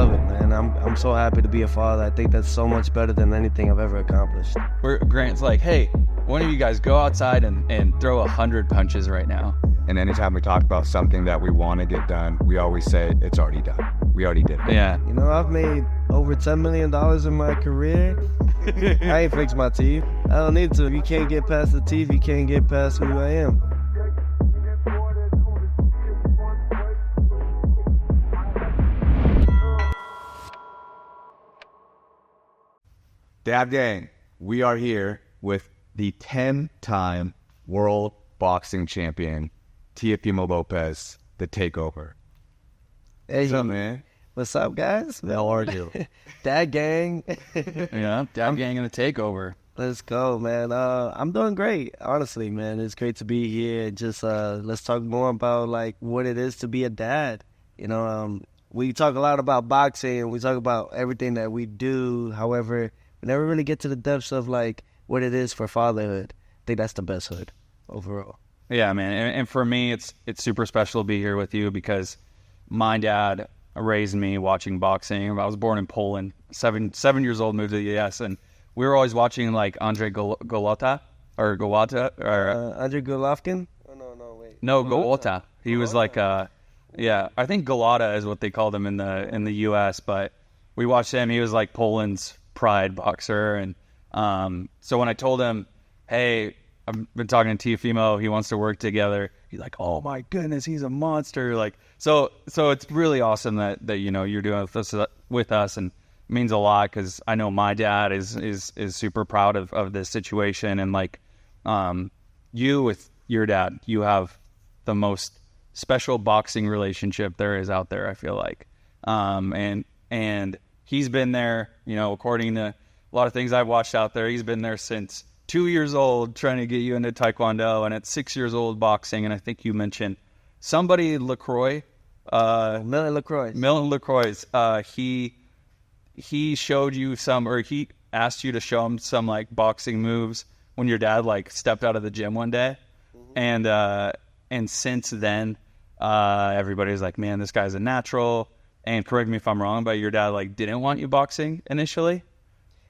love it, man. I'm so happy to be a father. I think that's so much better than anything I've ever accomplished. Grant's like, hey, one of you guys go outside and throw 100 punches right now. And anytime we talk about something that we want to get done, we always say it's already done. We already did it. Yeah. You know, I've made over $10 million in my career. I ain't fixed my teeth. I don't need to. If you can't get past the teeth, you can't get past who I am. DadGang, we are here with the 10-time world boxing champion, Teofimo Lopez, the Takeover. Hey, What's up, man? What's up, guys? How are you? DadGang. Yeah, DadGang in the Takeover. Let's go, man. I'm doing great, honestly, man. It's great to be here. Just let's talk more about like what it is to be a dad. You know, we talk a lot about boxing and we talk about everything that we do. However, we never really get to the depths of like what it is for fatherhood. I think that's the best hood overall. Yeah, man. And for me, it's super special to be here with you because my dad raised me watching boxing. I was born in Poland, 7 years old, moved to the U.S., and we were always watching like Andre Golota or Andre Golovkin? Oh, no, wait. No, Golota. He was like yeah, I think Golota is what they called him in the U.S., but we watched him. He was like Poland's pride boxer, and so when I told him, hey, I've been talking to Teofimo, he wants to work together, he's like, oh my goodness, he's a monster. Like so it's really awesome that you know you're doing with us, and it means a lot because I know my dad is super proud of this situation, and like you with your dad, you have the most special boxing relationship there is out there, I feel like, and he's been there, you know, according to a lot of things I've watched out there, he's been there since 2 years old trying to get you into Taekwondo, and at 6 years old boxing. And I think you mentioned somebody LaCroix. Milton LaCroix. He showed you some, or he asked you to show him some like boxing moves when your dad like stepped out of the gym one day. Mm-hmm. And since then, everybody's like, man, this guy's a natural. And correct me if I'm wrong, but your dad like didn't want you boxing initially.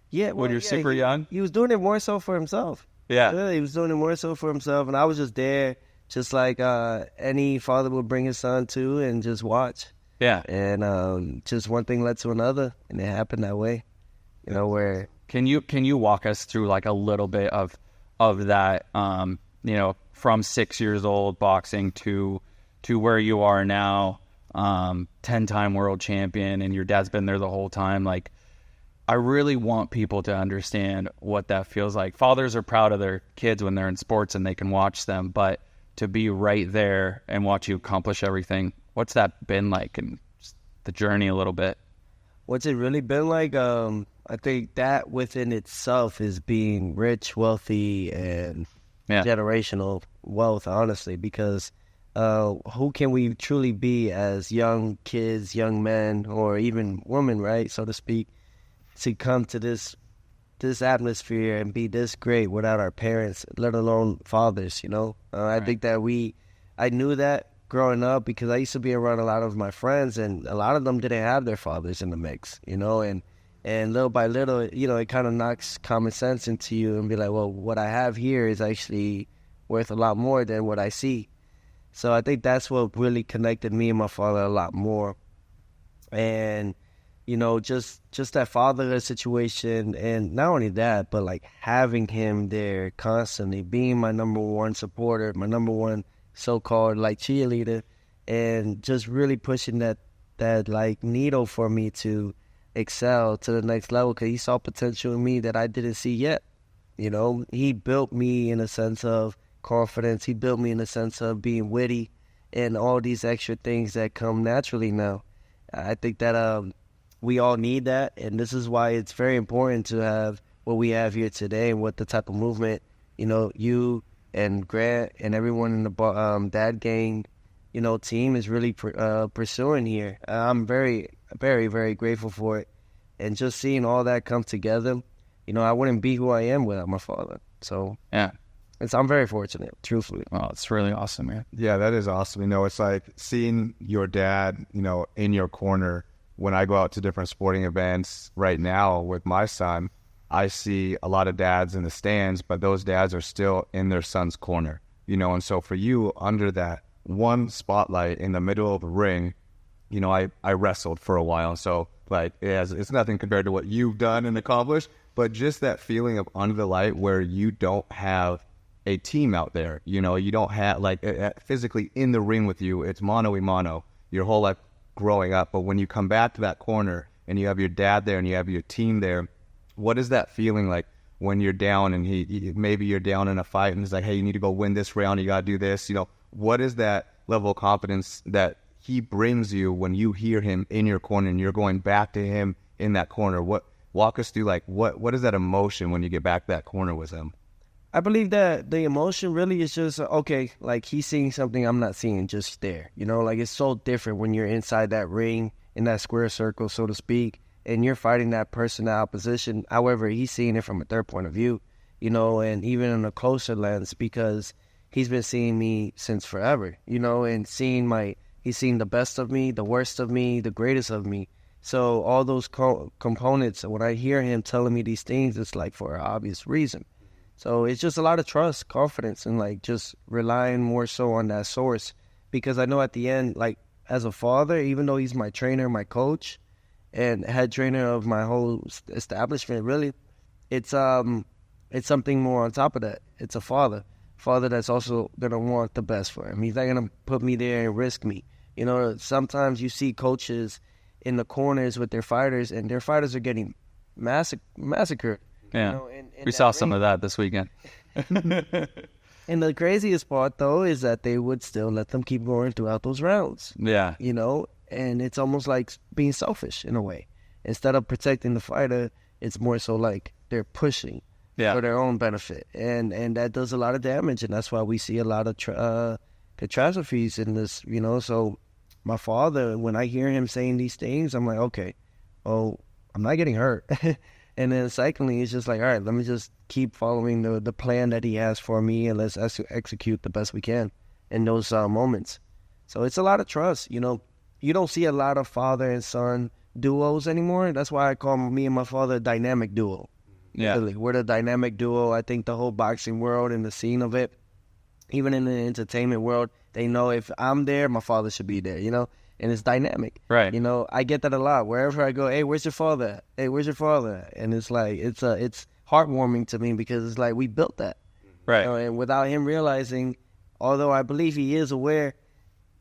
Yeah, when you're super young. He was doing it more so for himself. Yeah, he was doing it more so for himself, and I was just there, just like any father would bring his son to, and just watch. Yeah, and just one thing led to another, and it happened that way. You know, where can you walk us through like a little bit of that? You know, from 6 years old boxing to where you are now, 10-time world champion, and your dad's been there the whole time. Like, I really want people to understand what that feels like. Fathers are proud of their kids when they're in sports and they can watch them, but to be right there and watch you accomplish everything, what's that been like, and the journey a little bit? What's it really been like? I think that within itself is being rich, wealthy, and generational wealth, honestly, because who can we truly be as young kids, young men, or even women, right, so to speak, to come to this atmosphere and be this great without our parents, let alone fathers, you know? I think that I knew that growing up because I used to be around a lot of my friends, and a lot of them didn't have their fathers in the mix, you know? And little by little, you know, it kind of knocks common sense into you and be like, well, what I have here is actually worth a lot more than what I see. So I think that's what really connected me and my father a lot more. And you know, just that fatherhood situation, and not only that, but like having him there constantly, being my number one supporter, my number one so-called like cheerleader, and just really pushing that like needle for me to excel to the next level, because he saw potential in me that I didn't see yet. You know, he built me in a sense of confidence. He built me in a sense of being witty and all these extra things that come naturally now. I think that we all need that, and this is why it's very important to have what we have here today and what the type of movement, you know, you and Grant and everyone in the DadGang, you know, team is really pursuing here. I'm very, very, very grateful for it, and just seeing all that come together, you know, I wouldn't be who I am without my father. So yeah, I'm very fortunate, truthfully. Oh, it's really awesome, man. Yeah, that is awesome. You know, it's like seeing your dad, you know, in your corner when I go out to different sporting events right now with my son, I see a lot of dads in the stands, but those dads are still in their son's corner, you know. And so for you, under that one spotlight in the middle of the ring, you know, I wrestled for a while. So like it's nothing compared to what you've done and accomplished, but just that feeling of under the light where you don't have a team out there, you know, you don't have like physically in the ring with you. It's mano a mano your whole life growing up. But when you come back to that corner and you have your dad there and you have your team there, what is that feeling like when you're down and maybe you're down in a fight and he's like, hey, you need to go win this round, you got to do this, you know, what is that level of confidence that he brings you when you hear him in your corner and you're going back to him in that corner? Walk us through, like, what is that emotion when you get back that corner with him? I believe that the emotion really is just, okay, like he's seeing something I'm not seeing just there. You know, like it's so different when you're inside that ring, in that square circle, so to speak, and you're fighting that person in opposition. However, he's seeing it from a third point of view, you know, and even in a closer lens because he's been seeing me since forever, you know, and he's seen the best of me, the worst of me, the greatest of me. So all those components, when I hear him telling me these things, it's like for an obvious reason. So it's just a lot of trust, confidence, and like just relying more so on that source. Because I know at the end, like as a father, even though he's my trainer, my coach, and head trainer of my whole establishment, really, it's something more on top of that. It's a father that's also gonna want the best for him. He's not gonna put me there and risk me. You know, sometimes you see coaches in the corners with their fighters, and their fighters are getting massacred. Yeah, you know, we saw some of that this weekend. And the craziest part, though, is that they would still let them keep going throughout those rounds. Yeah. You know, and it's almost like being selfish in a way. Instead of protecting the fighter, it's more so like they're pushing for their own benefit. And that does a lot of damage, and that's why we see a lot of catastrophes in this, you know. So my father, when I hear him saying these things, I'm like, okay, oh, I'm not getting hurt. And then secondly, it's just like, all right, let me just keep following the plan that he has for me, and let's execute the best we can in those moments. So it's a lot of trust. You know, you don't see a lot of father and son duos anymore. That's why I call me and my father a dynamic duo. Yeah. Really. We're the dynamic duo. I think the whole boxing world and the scene of it, even in the entertainment world, they know if I'm there, my father should be there, you know? And it's dynamic. Right. You know, I get that a lot. Wherever I go, hey, where's your father at? Hey, where's your father at? And it's like, it's heartwarming to me because it's like we built that. Right. You know, and without him realizing, although I believe he is aware,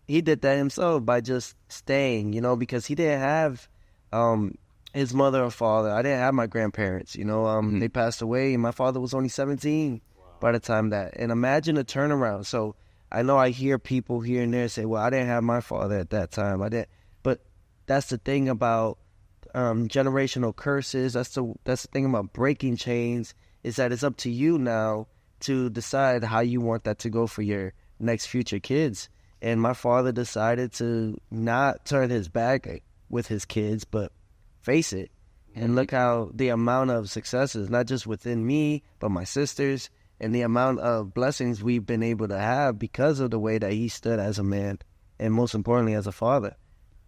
he did that himself by just staying, you know, because he didn't have his mother or father. I didn't have my grandparents, you know. They passed away, and my father was only 17 by the time that. And imagine a turnaround. So I know I hear people here and there say, well, I didn't have my father at that time. I didn't. But that's the thing about generational curses. That's the thing about breaking chains, is that it's up to you now to decide how you want that to go for your next future kids. And my father decided to not turn his back with his kids, but face it. And look how the amount of successes, not just within me, but my sisters, and the amount of blessings we've been able to have because of the way that he stood as a man, and most importantly as a father.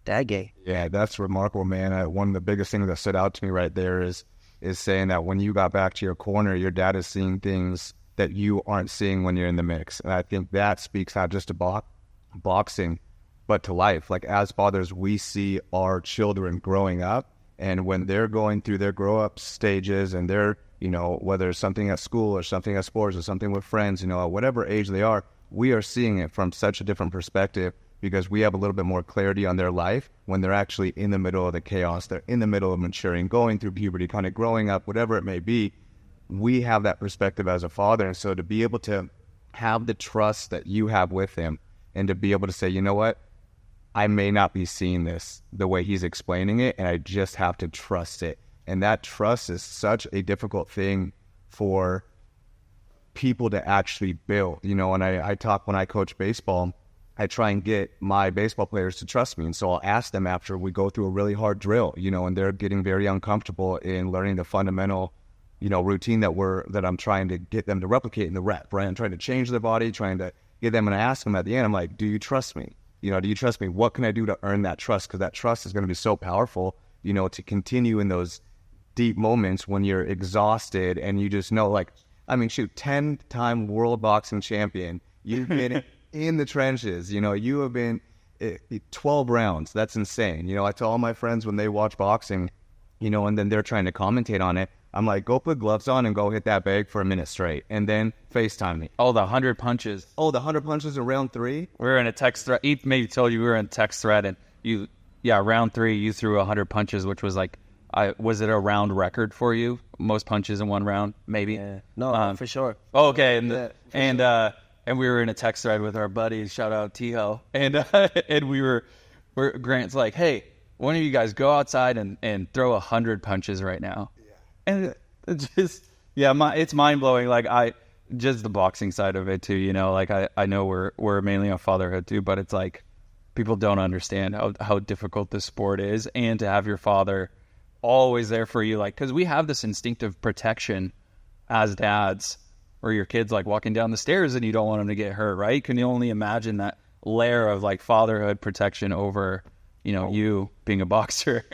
DadGang. Yeah, that's remarkable, man. One of the biggest things that stood out to me right there is saying that when you got back to your corner, your dad is seeing things that you aren't seeing when you're in the mix. And I think that speaks not just to boxing, but to life. Like, as fathers, we see our children growing up, and when they're going through their grow-up stages and they're, you know, whether it's something at school or something at sports or something with friends, you know, at whatever age they are, we are seeing it from such a different perspective because we have a little bit more clarity on their life when they're actually in the middle of the chaos. They're in the middle of maturing, going through puberty, kind of growing up, whatever it may be. We have that perspective as a father. And so to be able to have the trust that you have with him and to be able to say, you know what, I may not be seeing this the way he's explaining it, and I just have to trust it. And that trust is such a difficult thing for people to actually build, you know. And I talk, when I coach baseball, I try and get my baseball players to trust me. And so I'll ask them after we go through a really hard drill, you know, and they're getting very uncomfortable in learning the fundamental, you know, routine that I'm trying to get them to replicate in the rep, right? I'm trying to change their body, trying to get them, and I ask them at the end, I'm like, do you trust me? You know, do you trust me? What can I do to earn that trust? Because that trust is going to be so powerful, you know, to continue in those deep moments when you're exhausted and you just know, like, I mean, shoot, 10-time world boxing champion. You've been in the trenches. You know, you have been 12 rounds. That's insane. You know, I tell all my friends when they watch boxing, you know, and then they're trying to commentate on it, I'm like, go put gloves on and go hit that bag for a minute straight, and then FaceTime me. Oh, the 100 punches. Oh, the 100 punches in round 3? We were in a text thread. He maybe told you we were in a text thread, and round 3, you threw 100 punches, which was like, was it a round record for you? Most punches in one round, maybe? Yeah. No, for sure. Oh, okay. And we were in a text thread with our buddies. Shout out Tio. And Grant's like, hey, one of you guys go outside and throw 100 punches right now. Yeah. And it's just, it's mind blowing. Like just the boxing side of it too, you know, like I know we're mainly on fatherhood too, but it's like people don't understand how difficult this sport is, and to have your father always there for you. Like, cause we have this instinctive protection as dads, or your kid's like walking down the stairs and you don't want them to get hurt, right? Can you only imagine that layer of like fatherhood protection over, you know, you being a boxer?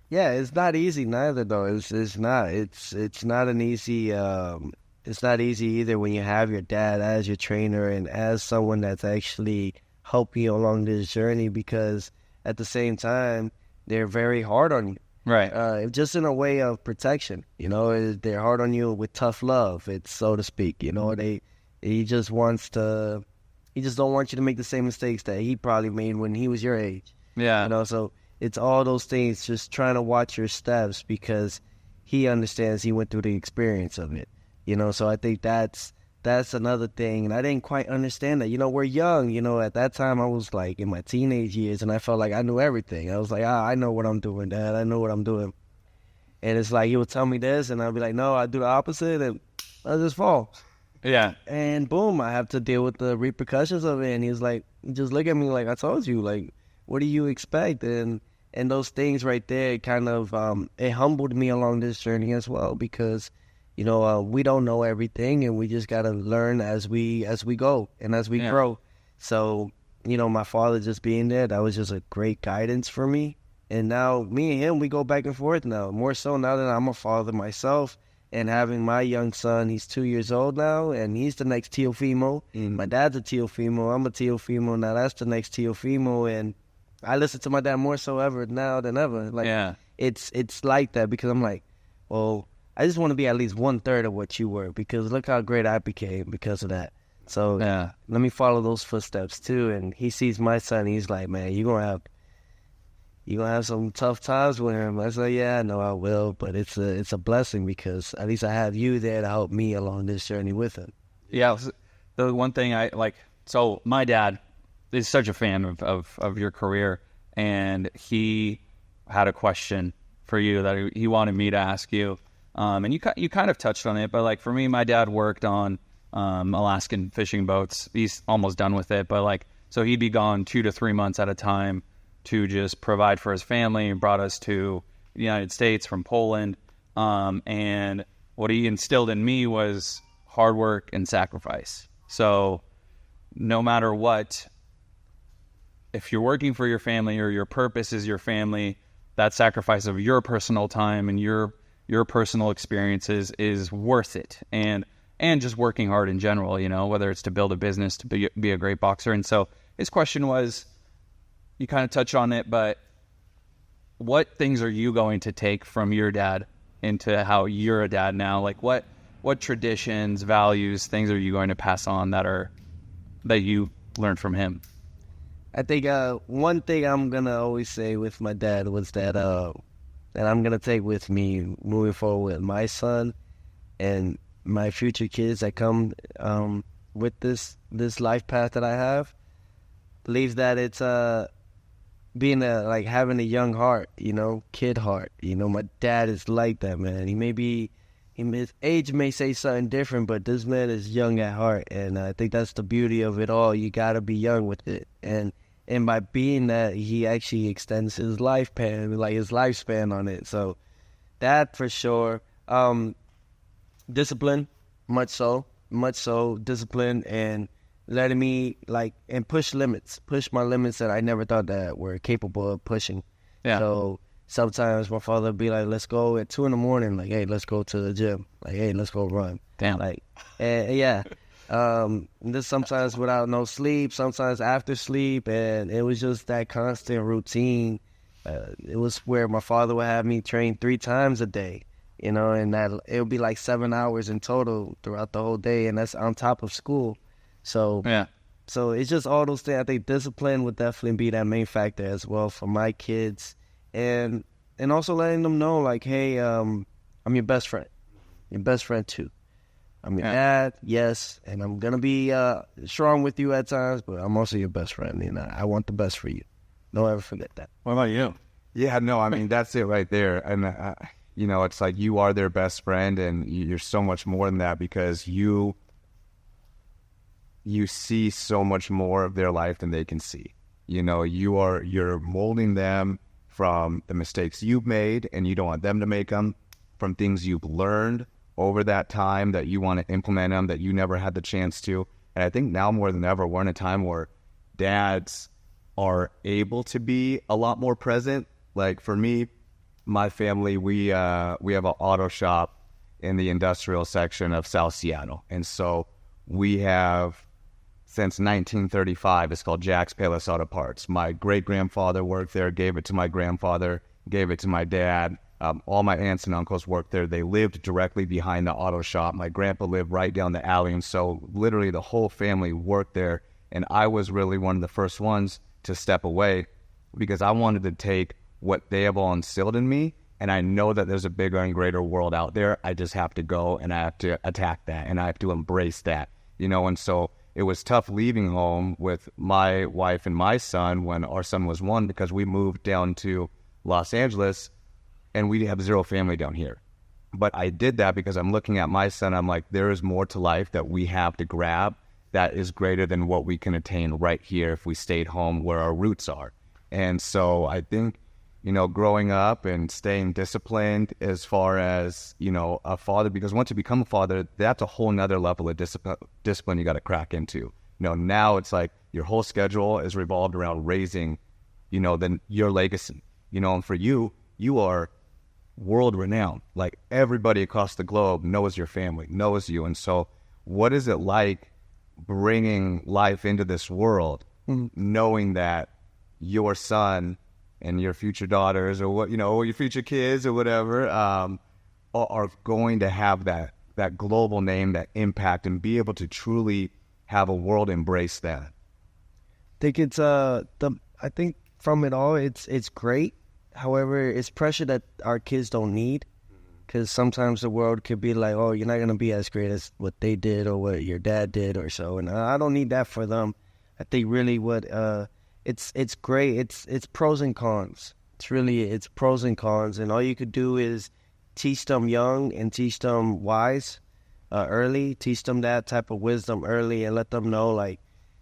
Yeah, it's not easy neither though. It's not. It's not an easy. It's not easy either when you have your dad as your trainer and as someone that's actually helping you along this journey, because at the same time they're very hard on you. Right. Just in a way of protection, you know, they're hard on you with tough love, it's so to speak. You know, he just don't want you to make the same mistakes that he probably made when he was your age. Yeah. You know, so it's all those things, just trying to watch your steps because he understands, he went through the experience of it. You know, so I think that's another thing, and I didn't quite understand that. You know, we're young. You know, at that time I was like in my teenage years, and I felt like I knew everything. I was like, I know what I'm doing, Dad. I know what I'm doing. And it's like he would tell me this, and I'd be like, no, I do the opposite, and I just fall. Yeah. And boom, I have to deal with the repercussions of it. And he's like, just look at me like, I told you, like, what do you expect? And those things right there kind of it humbled me along this journey as well, because you know, we don't know everything, and we just got to learn as we go and as we grow. So, you know, my father just being there, that was just a great guidance for me. And now me and him, we go back and forth now, more so now that I'm a father myself and having my young son. He's 2 years old now, and he's the next Teofimo. My dad's a Teofimo. I'm a Teofimo. Now that's the next Teofimo, and I listen to my dad more so ever now than ever. Like, it's like that, because I'm like, well, I just want to be at least 1/3 of what you were, because look how great I became because of that. So let me follow those footsteps too. And he sees my son, he's like, man, you're gonna have some tough times with him. I said, yeah, I know I will, but it's a blessing, because at least I have you there to help me along this journey with him. Yeah, the one thing I like, so my dad is such a fan of your career, and he had a question for you that he wanted me to ask you. And you kind of touched on it, but like for me, my dad worked on Alaskan fishing boats. He's almost done with it, but like, so he'd be gone 2 to 3 months at a time to just provide for his family, and brought us to the United States from Poland. And what he instilled in me was hard work and sacrifice. So no matter what, if you're working for your family or your purpose is your family, that sacrifice of your personal time and your personal experiences is worth it. And just working hard in general, you know, whether it's to build a business, to be a great boxer. And so his question was, you kind of touched on it, but what things are you going to take from your dad into how you're a dad now? Like what traditions, values, things are you going to pass on that you learned from him? I think one thing I'm going to always say with my dad was that I'm going to take with me moving forward with my son and my future kids that come with this life path that I have. Believes that it's being having a young heart, you know, kid heart. You know, my dad is like that, man. His age may say something different, but this man is young at heart, and I think that's the beauty of it all. You got to be young with it, and by being that, he actually extends his lifespan on it. So that for sure. Discipline, much so discipline, and letting me and push my limits that I never thought that were capable of pushing. Yeah. So sometimes my father would be like, let's go at 2 a.m. Like, hey, let's go to the gym. Like, hey, let's go run. Damn. Like, yeah. This sometimes without no sleep, sometimes after sleep. And it was just that constant routine. It was where my father would have me train 3 times a day, and that it would be like 7 hours in total throughout the whole day. And that's on top of school. So, yeah. So it's just all those things. I think discipline would definitely be that main factor as well for my kids. And also letting them know, like, hey, I'm your best friend. Your best friend, too. I'm your dad, yes, and I'm going to be strong with you at times, but I'm also your best friend, and I want the best for you. Don't ever forget that. What about you? Yeah, no, I mean, that's it right there. And, it's like you are their best friend, and you're so much more than that because you see so much more of their life than they can see. You're molding them from the mistakes you've made, and you don't want them to make them, from things you've learned over that time that you want to implement them that you never had the chance to. And I think now more than ever, we're in a time where dads are able to be a lot more present. Like for me, my family, we have an auto shop in the industrial section of South Seattle. And so we have, since 1935, it's called Jack's Payless Auto Parts. My great-grandfather worked there, gave it to my grandfather, gave it to my dad. All my aunts and uncles worked there. They lived directly behind the auto shop. My grandpa lived right down the alley. And so literally the whole family worked there. And I was really one of the first ones to step away because I wanted to take what they have all instilled in me. And I know that there's a bigger and greater world out there. I just have to go and I have to attack that and I have to embrace that, and so it was tough leaving home with my wife and my son when our son was 1 because we moved down to Los Angeles and we have 0 family down here. But I did that because I'm looking at my son. I'm like, there is more to life that we have to grab that is greater than what we can attain right here if we stayed home where our roots are. And so I think, growing up and staying disciplined as far as, a father, because once you become a father, that's a whole nother level of discipline you got to crack into. Now it's like your whole schedule is revolved around raising, then your legacy, and for you are world renowned. Like everybody across the globe knows your family, knows you. And so what is it like bringing life into this world, knowing that your son and your future daughters or your future kids or whatever, are going to have that global name, that impact, and be able to truly have a world embrace that? I think I think from it all, it's great. However, it's pressure that our kids don't need, because sometimes the world could be like, oh, you're not going to be as great as what they did or what your dad did or so. And I don't need that for them. I think really what it's great. It's pros and cons. It's pros and cons. And all you could do is teach them young and teach them wise early, teach them that type of wisdom early and let them know like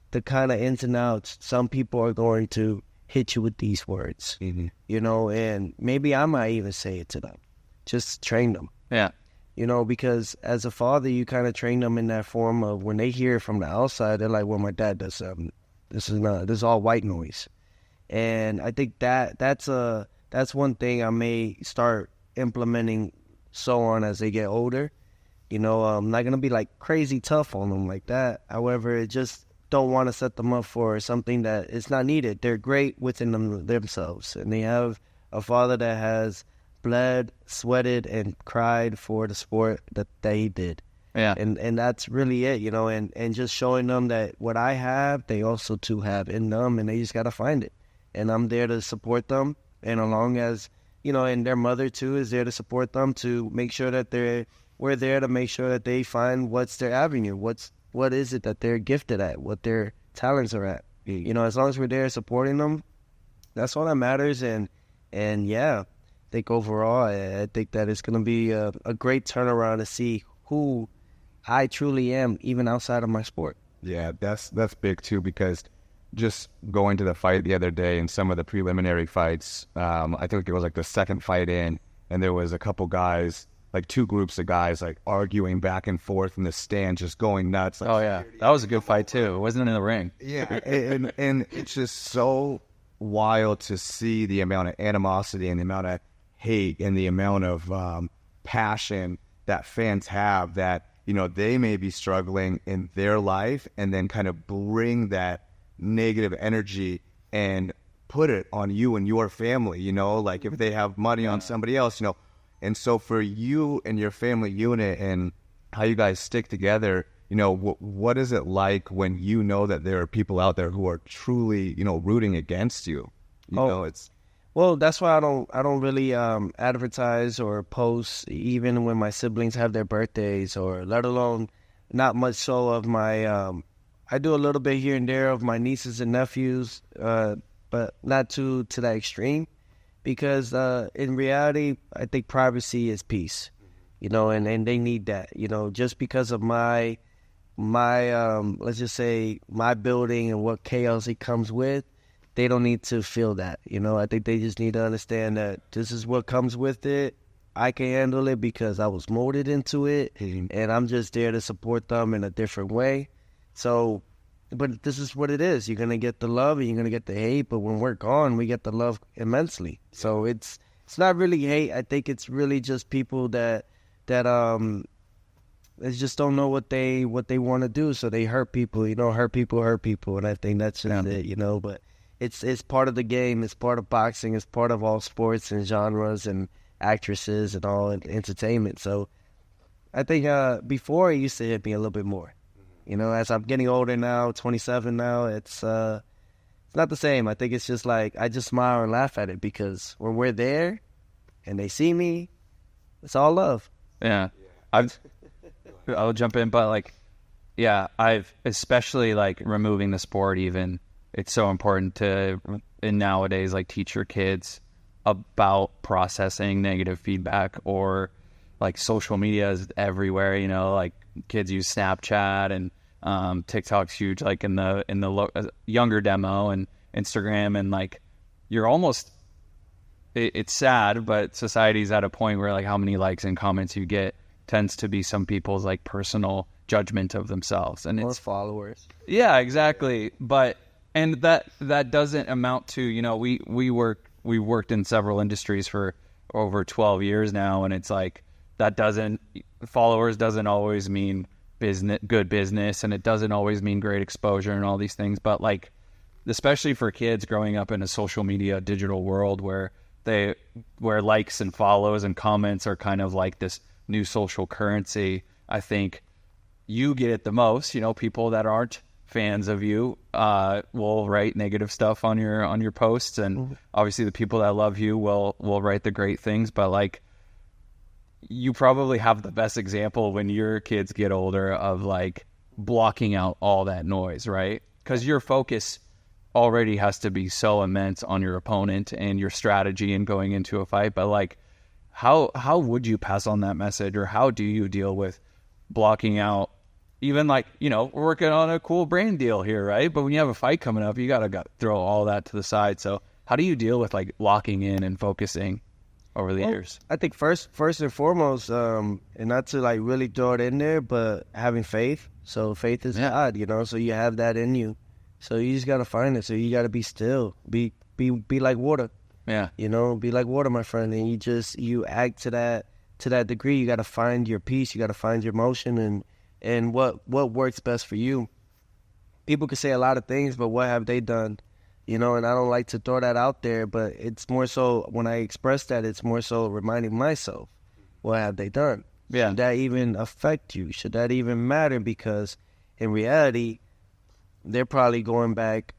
the kind of ins and outs. Some people are going to hit you with these words, and maybe I might even say it to them. Just train them. Yeah. Because as a father, you kind of train them in that form of when they hear it from the outside, they're like, well, my dad does something. This is all white noise. And I think that's one thing I may start implementing so on as they get older. I'm not going to be like crazy tough on them like that. However, it just don't want to set them up for something that is not needed. They're great within themselves, and they have a father that has bled, sweated, and cried for the sport that he did. Yeah. And that's really it, and just showing them that what I have, they also too have in them, and they just got to find it. And I'm there to support them, and along as, and their mother too is there to support them to make sure that we're there to make sure that they find what's their avenue, what is it that they're gifted at, what their talents are at. As long as we're there supporting them, that's all that matters. And yeah, I think overall, I think that it's going to be a great turnaround to see who I truly am, even outside of my sport. Yeah, that's big too, because just going to the fight the other day and some of the preliminary fights, I think it was like the second fight in, and there was a couple guys like two groups of guys like arguing back and forth in the stand, just going nuts. Like, oh yeah, that was a good fight too. It wasn't in the ring. Yeah, and it's just so wild to see the amount of animosity and the amount of hate and the amount of passion that fans have, that, you know, they may be struggling in their life, and then kind of bring that negative energy and put it on you and your family, you know, like if they have money on somebody else, you know. And so for you and your family unit and how you guys stick together, you know, what is it like when you know that there are people out there who are truly, you know, rooting against you? You know, it's... Well, that's why I don't really advertise or post even when my siblings have their birthdays, or let alone not much so of my I do a little bit here and there of my nieces and nephews, but not to that extreme, because in reality, I think privacy is peace, you know, and they need that, you know, just because of my let's just say my building and what chaos it comes with. They don't need to feel that, you know. I think they just need to understand that this is what comes with it. I can handle it because I was molded into it, and I'm just there to support them in a different way. So, but this is what it is. You're going to get the love and you're going to get the hate, but when we're gone, we get the love immensely. So it's not really hate. I think it's really just people that they just don't know what they want to do, so they hurt people, you know, hurt people, and I think that's just it, you know. But it's part of the game. It's part of boxing. It's part of all sports and genres and actresses and all entertainment. So I think before it used to hit me a little bit more. You know, as I'm getting older now, 27 now, it's not the same. I think it's just like I just smile and laugh at it, because when we're there and they see me, it's all love. Yeah. I'll jump in, but like, yeah, I've especially like removing the sport even. It's so important to, in nowadays, like teach your kids about processing negative feedback, or like social media is everywhere, you know, like kids use Snapchat and TikTok's huge, like in the younger demo, and Instagram, and like you're almost, it's sad, but society's at a point where like how many likes and comments you get tends to be some people's like personal judgment of themselves, and or it's followers. Yeah, exactly. But and that doesn't amount to, you know, we worked in several industries for over 12 years now, and it's like followers doesn't always mean good business, and it doesn't always mean great exposure and all these things. But like, especially for kids growing up in a social media digital world where likes and follows and comments are kind of like this new social currency, I think you get it the most. You know, people that aren't fans of you will write negative stuff on your posts, and obviously the people that love you will write the great things. But like, you probably have the best example when your kids get older of like blocking out all that noise, right? Because your focus already has to be so immense on your opponent and your strategy and going into a fight. But like, how would you pass on that message, or how do you deal with blocking out? Even like, you know, we're working on a cool brand deal here, right? But when you have a fight coming up, you gotta throw all that to the side. So how do you deal with like locking in and focusing over the years? I think first and foremost, and not to like really throw it in there, but having faith. So faith is God, you know. So you have that in you. So you just gotta find it. So you gotta be still, be like water. Yeah, you know, be like water, my friend. And you act to that degree. You gotta find your peace. You gotta find your motion and what works best for you. People can say a lot of things, but what have they done? You know, and I don't like to throw that out there, but it's more so when I express that, it's more so reminding myself, what have they done? Yeah. Should that even affect you? Should that even matter? Because in reality, they're probably going back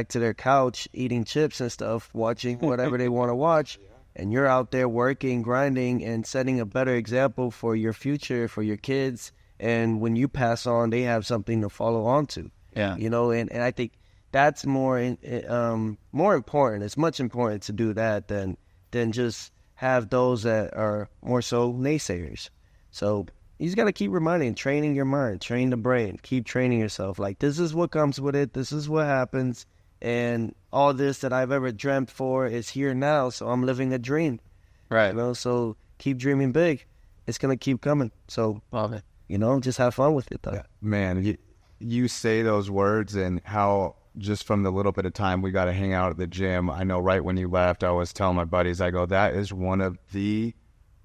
to their couch, eating chips and stuff, watching whatever they want to watch, and you're out there working, grinding, and setting a better example for your future, for your kids. And when you pass on, they have something to follow on to. Yeah. You know, and I think that's more important. It's much important to do that than just have those that are more so naysayers. So you just got to keep training your mind, train the brain, keep training yourself. Like, this is what comes with it. This is what happens. And all this that I've ever dreamt for is here now. So I'm living a dream. Right. You know, so keep dreaming big. it's going to keep coming. So, love it. Just have fun with it, though. Yeah. Man, you say those words, and how just from the little bit of time we got to hang out at the gym, I know right when you left, I was telling my buddies, I go, that is one of the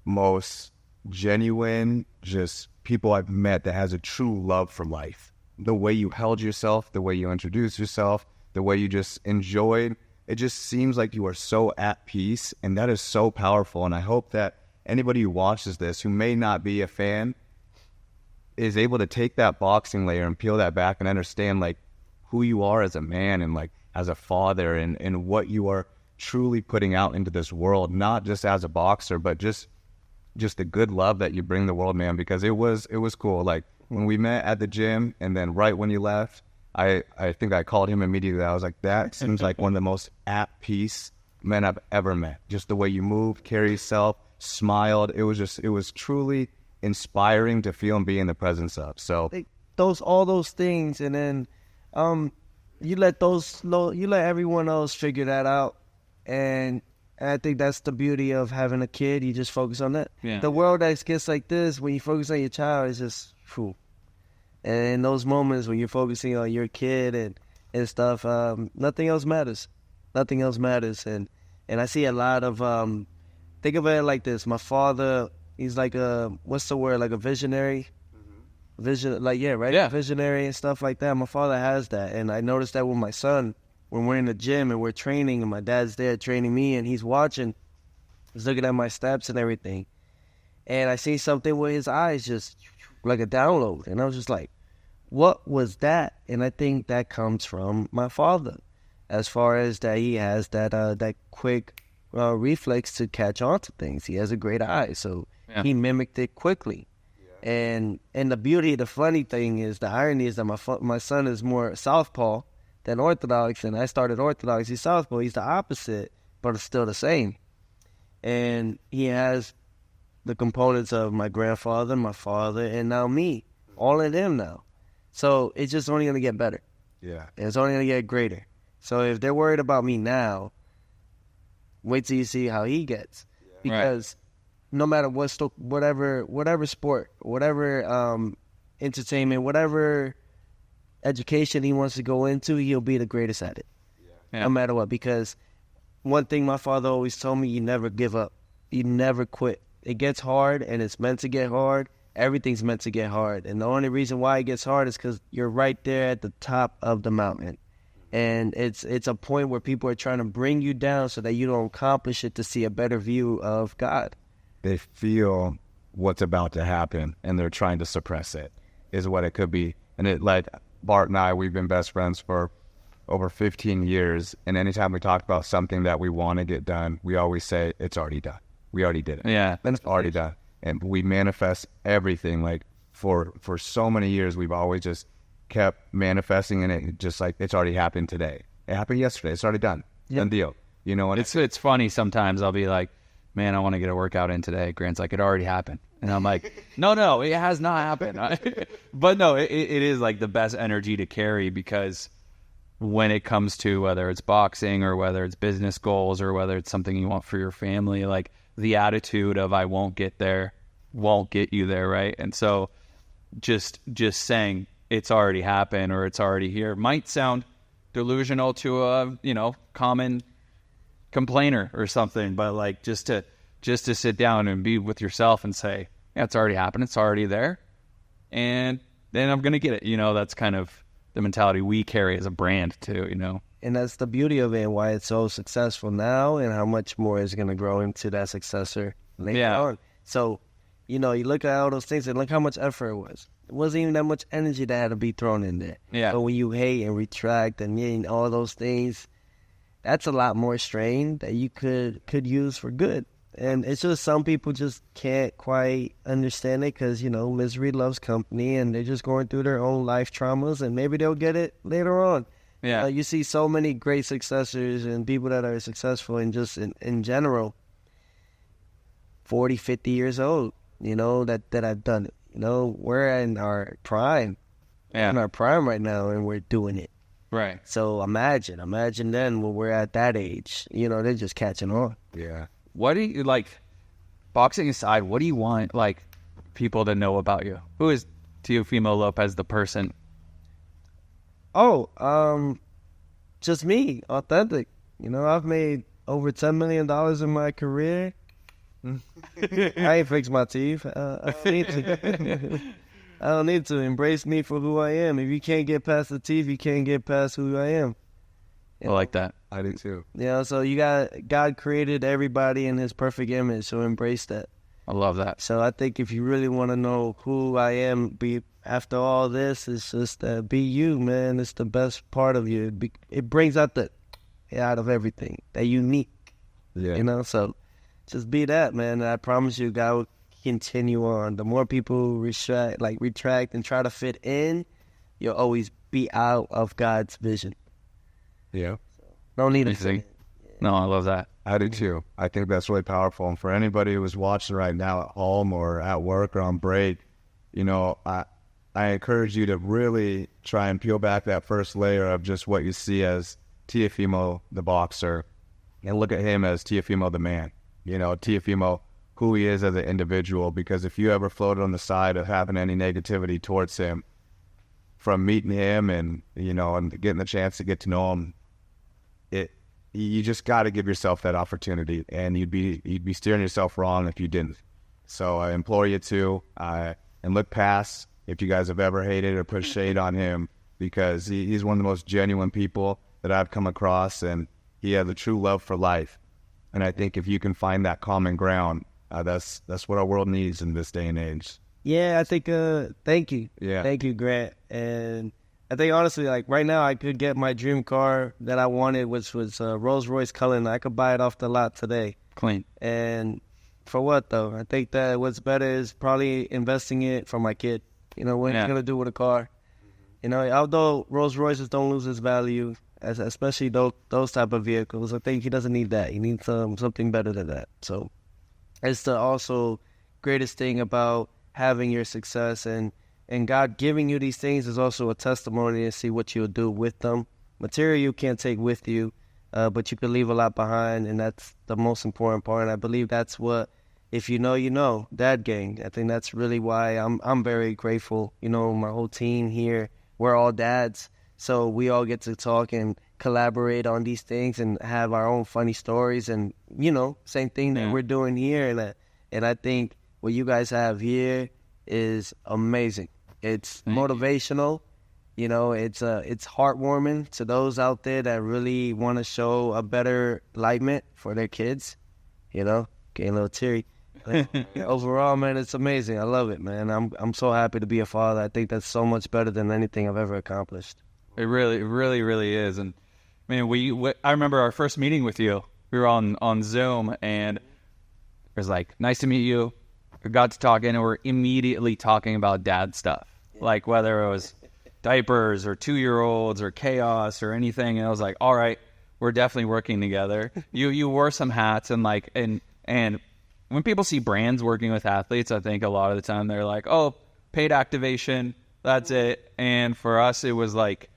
most genuine just people I've met that has a true love for life. The way you held yourself, the way you introduced yourself, the way you just enjoyed, it just seems like you are so at peace, and that is so powerful. And I hope that anybody who watches this who may not be a fan is able to take that boxing layer and peel that back and understand like who you are as a man and like as a father, and what you are truly putting out into this world, not just as a boxer, but just the good love that you bring the world, man. Because it was cool. Like when we met at the gym, and then right when you left, I think I called him immediately. I was like, that seems like one of the most at peace men I've ever met. Just the way you moved, carry yourself, smiled. It was truly inspiring to feel and be in the presence of. So all those things, and then you let everyone else figure that out, and I think that's the beauty of having a kid. You just focus on that. Yeah. The world that gets like this, when you focus on your child, is just phew. And in those moments when you're focusing on your kid and stuff, nothing else matters. Nothing else matters. And I see a lot of think of it like this. My father, he's like what's the word? Like a visionary. Vision, like, yeah, right? Yeah. Visionary and stuff like that. My father has that. And I noticed that with my son when we're in the gym and we're training, and my dad's there training me, and he's watching. He's looking at my steps and everything. And I see something with his eyes just like a download. And I was just like, what was that? And I think that comes from my father, as far as that he has that quick reflex to catch on to things. He has a great eye, so he mimicked it quickly. And the beauty, the funny thing is, the irony is that my son is more southpaw than orthodox, and I started orthodox. He's southpaw. He's the opposite, but it's still the same. And he has the components of my grandfather, my father, and now me, all in him now. So it's just only going to get better. Yeah. And it's only going to get greater. So if they're worried about me now, wait till you see how he gets. Yeah. Because no matter whatever sport, whatever entertainment, whatever education he wants to go into, he'll be the greatest at it. Yeah. No matter what. Because one thing my father always told me, you never give up. You never quit. It gets hard, and it's meant to get hard. Everything's meant to get hard. And the only reason why it gets hard is because you're right there at the top of the mountain. And it's a point where people are trying to bring you down so that you don't accomplish it to see a better view of God. They feel what's about to happen, and they're trying to suppress it, is what it could be. And it, like Bart and I, we've been best friends for over 15 years. And anytime we talk about something that we want to get done, we always say, it's already done. We already did it. Yeah. It's already done. And we manifest everything. Like for so many years, we've always just kept manifesting, and it just like, it's already happened today. It happened yesterday. It's already done. Yep. Done deal. You know what? It's funny sometimes. I'll be like, man, I want to get a workout in today. Grant's like, it already happened. And I'm like, no, it has not happened. But no, it is like the best energy to carry, because when it comes to whether it's boxing or whether it's business goals or whether it's something you want for your family, like the attitude of I won't get there won't get you there, right? And so just saying it's already happened or it's already here might sound delusional to a common complainer or something, but like just to sit down and be with yourself and say, yeah, it's already happened, it's already there, and then I'm gonna get it. That's kind of the mentality we carry as a brand too. And that's the beauty of it, and why it's so successful now, and how much more is going to grow into that successor later on. So, you look at all those things, and look how much effort it was. It wasn't even that much energy that had to be thrown in there. Yeah. But when you hate and retract and all those things, that's a lot more strain that you could use for good. And it's just some people just can't quite understand it because, misery loves company, and they're just going through their own life traumas, and maybe they'll get it later on. Yeah. You see so many great successors and people that are successful in just in general, 40, 50 years old, that have done it. We're in our prime. Yeah. In our prime right now, and we're doing it. Right. So imagine then when we're at that age, they're just catching on. Yeah. What do you, like, boxing aside, what do you want? Like, people to know about you? Who is Teofimo Lopez, the person? Oh, just me, authentic. You know, I've made over $10 million in my career. I ain't fixed my teeth. I don't need to. I don't need to. Embrace me for who I am. If you can't get past the teeth, you can't get past who I am. I like that. I do too. Yeah, so God created everybody in his perfect image, so embrace that. I love that. So I think if you really want to know who I am, after all this, it's just be you, man. It's the best part of you. It brings out out of everything, that unique. Yeah. You know, so just be that, man. And I promise you, God will continue on. The more people retract and try to fit in, you'll always be out of God's vision. Yeah. No need to fit in. No, I love that. I do too. I think that's really powerful. And for anybody who's watching right now at home or at work or on break, you know, I encourage you to really try and peel back that first layer of just what you see as Teofimo the boxer and look at him as Teofimo the man. You know, Teofimo, who he is as an individual. Because if you ever floated on the side of having any negativity towards him, from meeting him and, you know, and getting the chance to get to know him, you just got to give yourself that opportunity, and you'd be steering yourself wrong if you didn't. So I implore you to and look past if you guys have ever hated or put shade on him, because he's one of the most genuine people that I've come across, and he has a true love for life. And I think if you can find that common ground, that's what our world needs in this day and age. Yeah, I think, thank you. Yeah. Thank you, Grant. And I think, honestly, like, right now, I could get my dream car that I wanted, which was Rolls-Royce Cullinan. I could buy it off the lot today. Clean. And for what, though? I think that what's better is probably investing it for my kid. You know, what he's going to do with a car. You know, although Rolls-Royces don't lose its value, especially those type of vehicles, I think he doesn't need that. He needs something better than that. So it's the also greatest thing about having your success, and God giving you these things is also a testimony to see what you'll do with them. Material you can't take with you, but you can leave a lot behind, and that's the most important part. And I believe that's what, if you know, you know, DadGang. I think that's really why I'm very grateful. You know, my whole team here, we're all dads, so we all get to talk and collaborate on these things and have our own funny stories, and, you know, same thing that we're doing here. And I think what you guys have here is amazing. It's motivational, you know, it's heartwarming to those out there that really want to show a better enlightenment for their kids, you know, getting a little teary. Overall, man, it's amazing. I love it, man. I'm so happy to be a father. I think that's so much better than anything I've ever accomplished. It really, really, really is. And man, I remember our first meeting with you. We were on Zoom, and it was like, nice to meet you. We got to talking, and we're immediately talking about dad stuff, like whether it was diapers or 2-year-olds or chaos or anything. And I was like, all right, we're definitely working together. You wore some hats, and like, and when people see brands working with athletes, I think a lot of the time they're like, oh, paid activation, that's it. And for us, it was like,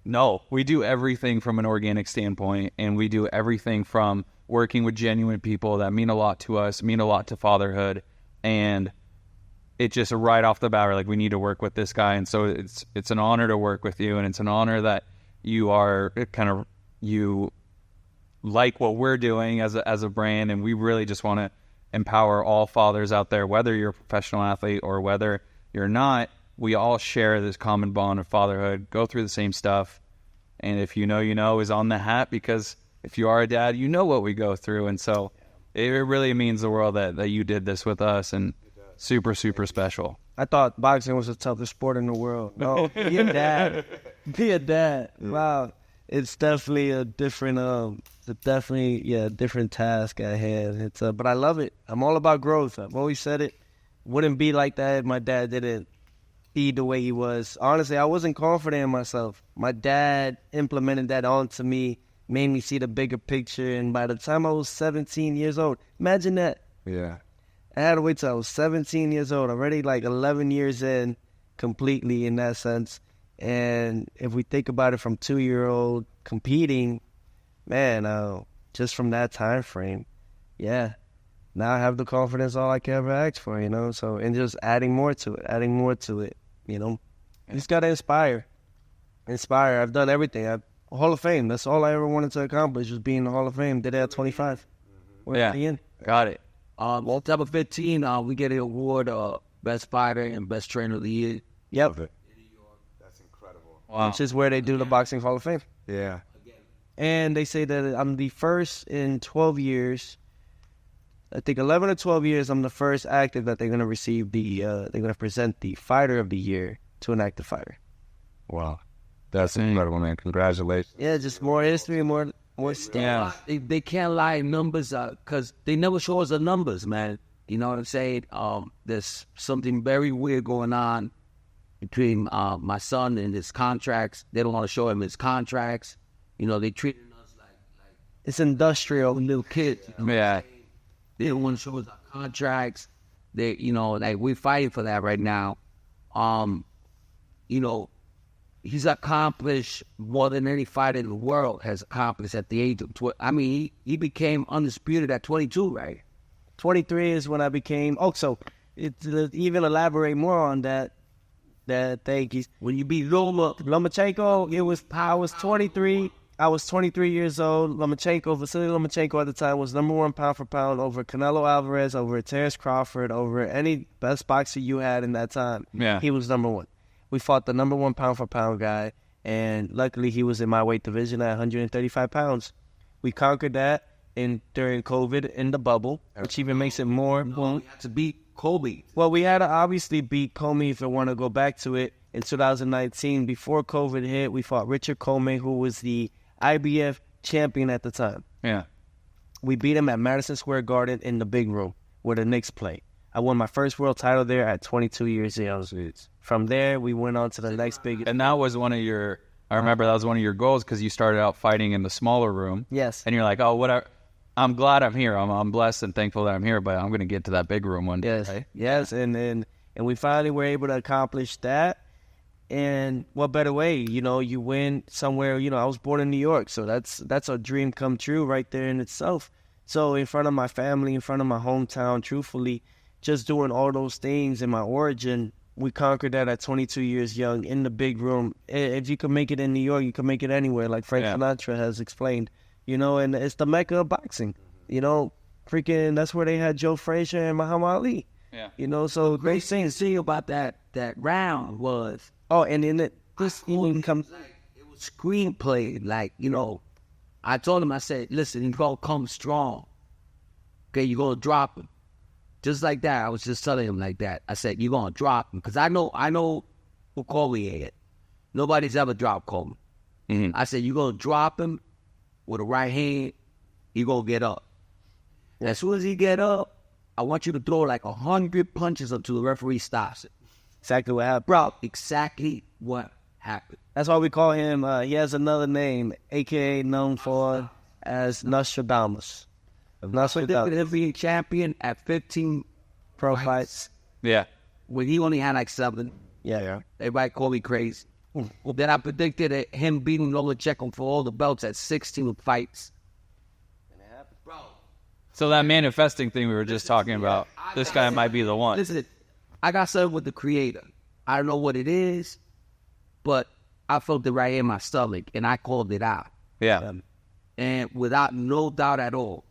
no, we do everything from an organic standpoint, and we do everything from working with genuine people that mean a lot to us, mean a lot to fatherhood. And it just right off the bat, we're like, we need to work with this guy. And so it's an honor to work with you, and it's an honor that you are you like what we're doing as a brand. And we really just want to empower all fathers out there, whether you're a professional athlete or whether you're not. We all share this common bond of fatherhood, go through the same stuff. And if you know is on the hat, because if you are a dad, you know what we go through. And so it really means the world that you did this with us, and super, super special. I thought boxing was the toughest sport in the world. No, be a dad. Be a dad. Wow. It's definitely a different, different task at hand. But I love it. I'm all about growth. I've always said it. Wouldn't be like that if my dad didn't be the way he was. Honestly, I wasn't confident in myself. My dad implemented that onto me, made me see the bigger picture. And by the time I was 17 years old, imagine that. Yeah. I had to wait till I was 17 years old, already like 11 years in completely in that sense. And if we think about it from 2-year-old competing, man, just from that time frame, yeah, now I have the confidence all I can ever ask for, you know. So, and just adding more to it, you know. You just gotta inspire. I've done everything. Hall of Fame. That's all I ever wanted to accomplish, was being in the Hall of Fame. Did it at 25. We're at the end. Got it. Well, number 15, we get an award, Best Fighter and Best Trainer of the Year. Yep. That's incredible. Wow. Which is where they do the Boxing Hall of Fame. Yeah. And they say that I'm the first in 12 years. I think 11 or 12 years, I'm the first active that they're going to receive they're going to present the Fighter of the Year to an active fighter. Wow. That's incredible, man. Congratulations. Yeah, just more history, more stuff. Yeah. They can't lie in numbers because they never show us the numbers, man. You know what I'm saying? There's something very weird going on between my son and his contracts. They don't want to show him his contracts. You know, they treating us like it's industrial. Little kids. You know Yeah. They don't want to show us our contracts. They, you know, like we're fighting for that right now. You know, he's accomplished more than any fighter in the world has accomplished at the age of 12. I mean, he became undisputed at 22, right? 23 is when I became. Oh, so to even elaborate more on that thing. When you beat Lomachenko, I was 23. I was 23 years old. Vasily Lomachenko at the time was number 1 pound for pound over Canelo Alvarez, over Terence Crawford, over any best boxer you had in that time. Yeah. He was number 1. We fought the number 1 pound for pound guy, and luckily he was in my weight division at 135 pounds. We conquered that during COVID in the bubble, which even makes it more. We had to beat Kobe. Well, we had to obviously beat Comey if we want to go back to it. In 2019, before COVID hit, we fought Richard Comey, who was the IBF champion at the time. Yeah. We beat him at Madison Square Garden in the big room where the Knicks play. I won my first world title there at 22 years old. From there, we went on to the next big. And that was one of your, I remember that was one of your goals because you started out fighting in the smaller room. Yes. And you're like, oh, whatever. I'm glad I'm here. I'm blessed and thankful that I'm here, but I'm going to get to that big room one day. Yes. Right? Yes. And we finally were able to accomplish that. And what better way, you know, you win somewhere, you know, I was born in New York, so that's a dream come true right there in itself. So in front of my family, in front of my hometown, truthfully, just doing all those things in my origin, we conquered that at 22 years young in the big room. If you can make it in New York, you can make it anywhere, like Frank Sinatra has explained, you know, and it's the mecca of boxing, you know, freaking, that's where they had Joe Frazier and Muhammad Ali. Yeah. You know, so Great thing to see about that round was, and then this even comes. it was screenplay. Like, you know, I told him, I said, listen, you're going to come strong. Okay, you're going to drop him. Just like that. I was just telling him like that. I said, you're going to drop him. Because I know who Coley is. Nobody's ever dropped Coley. Mm-hmm. I said, you're going to drop him with a right hand. You're going to get up. And as soon as he get up, I want you to throw like 100 punches until the referee stops it. Exactly what happened. Bro, exactly what happened. That's why we call him, he has another name, a.k.a. known for as Nostradamus. Nostradamus. Him being champion at 15 pro fights. Yeah. When he only had like 7. Yeah. Everybody called me crazy. Well, then I predicted that him beating Lomachenko for all the belts at 16 fights. And it happened. Bro. So that manifesting thing we were just talking about, this guy might be the one. Listen, I got something with the creator. I don't know what it is, but I felt it right in my stomach, and I called it out. Yeah. And without no doubt at all.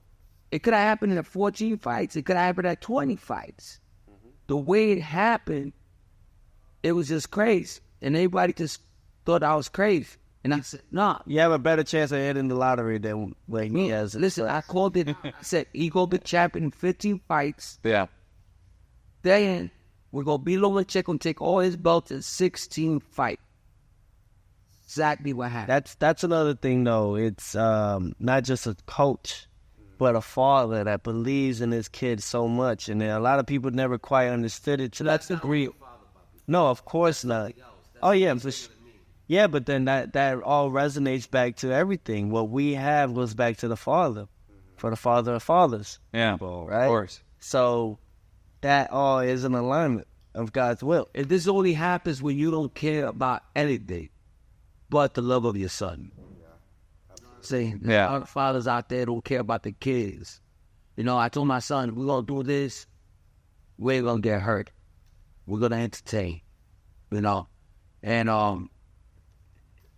It could have happened at 14 fights. It could have happened at 20 fights. Mm-hmm. The way it happened, it was just crazy. And everybody just thought I was crazy. And I said, nah. You have a better chance of hitting the lottery than when he has. Listen, I called it. I said, he going to be champion in 15 fights. Yeah. Then we're going to beat Lomachenko and take all his belts in 16 fights. Exactly what happened. That's another thing, though. It's not just a coach, but a father that believes in his kid so much. And a lot of people never quite understood it. So that's the real. No, of course not. Oh, yeah. Yeah, but then that all resonates back to everything. What we have goes back to the Father, for the Father of fathers. Yeah, right? Of course. So that all is an alignment of God's will. And this only happens when you don't care about anything but the love of your son. Saying, a lot of fathers out there don't care about the kids. I told my son, we're going to do this. We ain't going to get hurt. We're going to entertain, And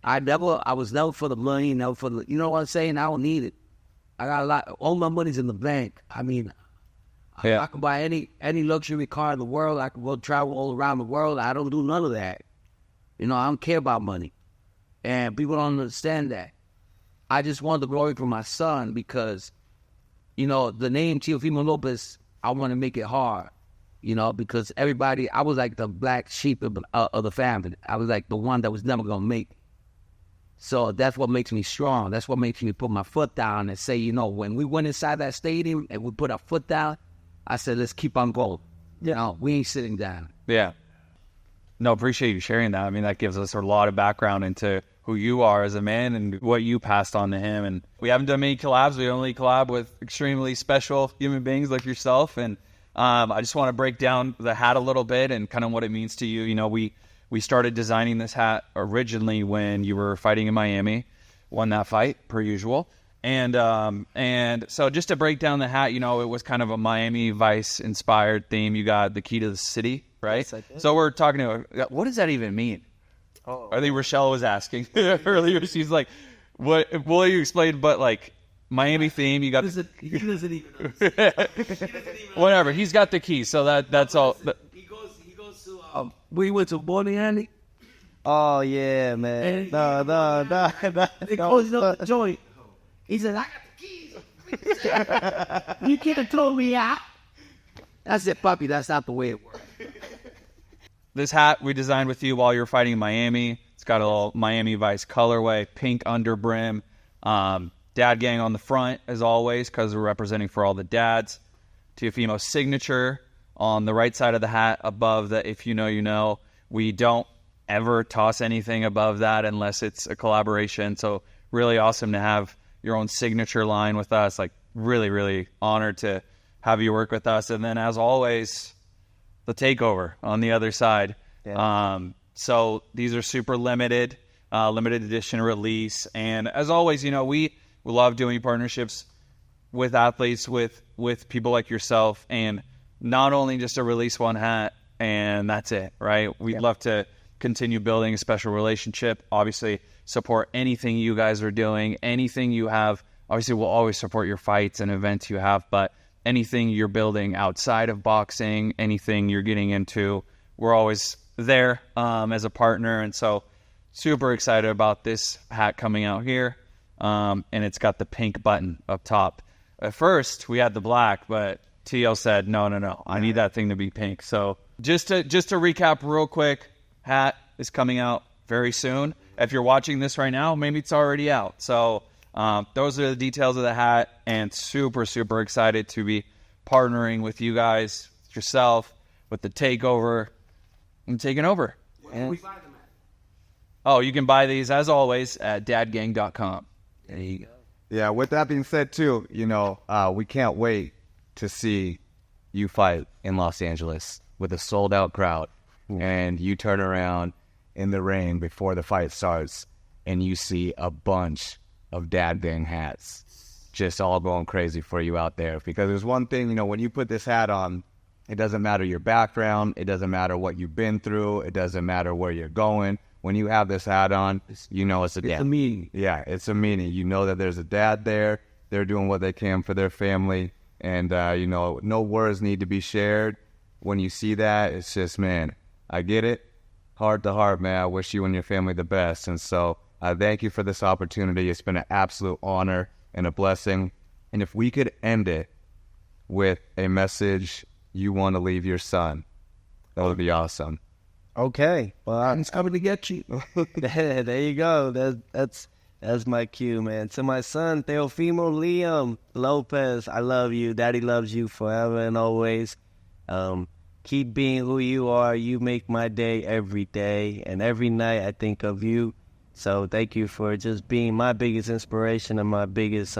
I was never for the money, never for the, you know what I'm saying? I don't need it. I got a lot, all my money's in the bank. I mean, I can buy any luxury car in the world. I can go travel all around the world. I don't do none of that. I don't care about money. And people don't understand that. I just want the glory for my son because, the name Teofimo Lopez, I want to make it hard, because everybody, I was like the black sheep of the family. I was like the one that was never going to make it. So that's what makes me strong. That's what makes me put my foot down and say, when we went inside that stadium and we put our foot down, I said, let's keep on going. We ain't sitting down. Yeah. No, appreciate you sharing that. I mean, that gives us a lot of background into who you are as a man and what you passed on to him. And we haven't done many collabs. We only collab with extremely special human beings like yourself. And I just want to break down the hat a little bit and kind of what it means to you. We started designing this hat originally when you were fighting in Miami, won that fight per usual. And so just to break down the hat, it was kind of a Miami Vice inspired theme. You got the key to the city, right? Yes, so we're talking to, what does that even mean? Oh. I think Rochelle was asking earlier. She's like, what will you explain? But like Miami theme, you got, he doesn't even know. Whatever. He's got the key. So that's all. He goes to, we went to Bowling Alley. Oh yeah, man. No. He goes to the joint. He said, I got the keys. You could have told me out. I said, puppy, that's not the way it works. This hat we designed with you while you were fighting in Miami. It's got a little Miami Vice colorway, pink under brim. DadGang on the front, as always, because we're representing for all the dads. Teofimo signature on the right side of the hat above the if you know, you know. We don't ever toss anything above that unless it's a collaboration. So really awesome to have your own signature line with us. Like really, really honored to have you work with us. And then as always, the takeover on the other side. Yeah. So these are super limited edition release. And as always, we love doing partnerships with athletes, with people like yourself, and not only just to release one hat and that's it, right? We'd love to continue building a special relationship. Obviously, support anything you guys are doing, anything you have. Obviously, we'll always support your fights and events you have, but anything you're building outside of boxing, anything you're getting into, we're always there as a partner. And so super excited about this hat coming out here. And it's got the pink button up top. At first, we had the black, but TL said, no, I need that thing to be pink. So just to recap real quick, hat is coming out very soon. If you're watching this right now, maybe it's already out. So those are the details of the hat, and super, super excited to be partnering with you guys, yourself, with the takeover, and taking over. Where can we buy them at? Oh, you can buy these, as always, at dadgang.com. There you go. Yeah, with that being said, too, we can't wait to see you fight in Los Angeles with a sold-out crowd, and you turn around in the rain before the fight starts, and you see a bunch of DadGang hats just all going crazy for you out there. Because there's one thing, when you put this hat on, it doesn't matter your background, it doesn't matter what you've been through, it doesn't matter where you're going. When you have this hat on, it's a dad. It's a meaning. Yeah, it's a meaning. You know that there's a dad there. They're doing what they can for their family. And, no words need to be shared. When you see that, it's just, man, I get it. Heart to heart, man. I wish you and your family the best. And so I thank you for this opportunity. It's been an absolute honor and a blessing. And if we could end it with a message you want to leave your son, that would be awesome. Okay. Well, it's coming to get you. There you go. That's my cue, man. To my son, Teofimo Liam Lopez, I love you. Daddy loves you forever and always. Keep being who you are. You make my day every day. And every night I think of you. So thank you for just being my biggest inspiration and my biggest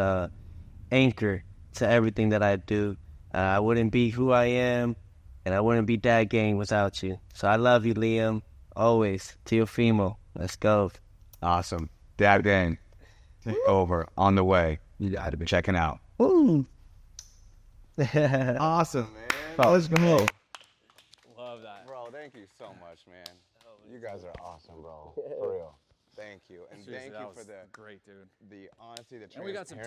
anchor to everything that I do. I wouldn't be who I am, and I wouldn't be DadGang without you. So I love you, Liam. Always. Teofimo. Let's go. Awesome. DadGang. Take over. On the way. You got to be checking out. Woo. Awesome, man. Let's go. Love that. Bro, thank you so much, man. You guys are awesome, bro. For real. Thank you. And thank you for the great, dude. The honesty, the transparency. And we got some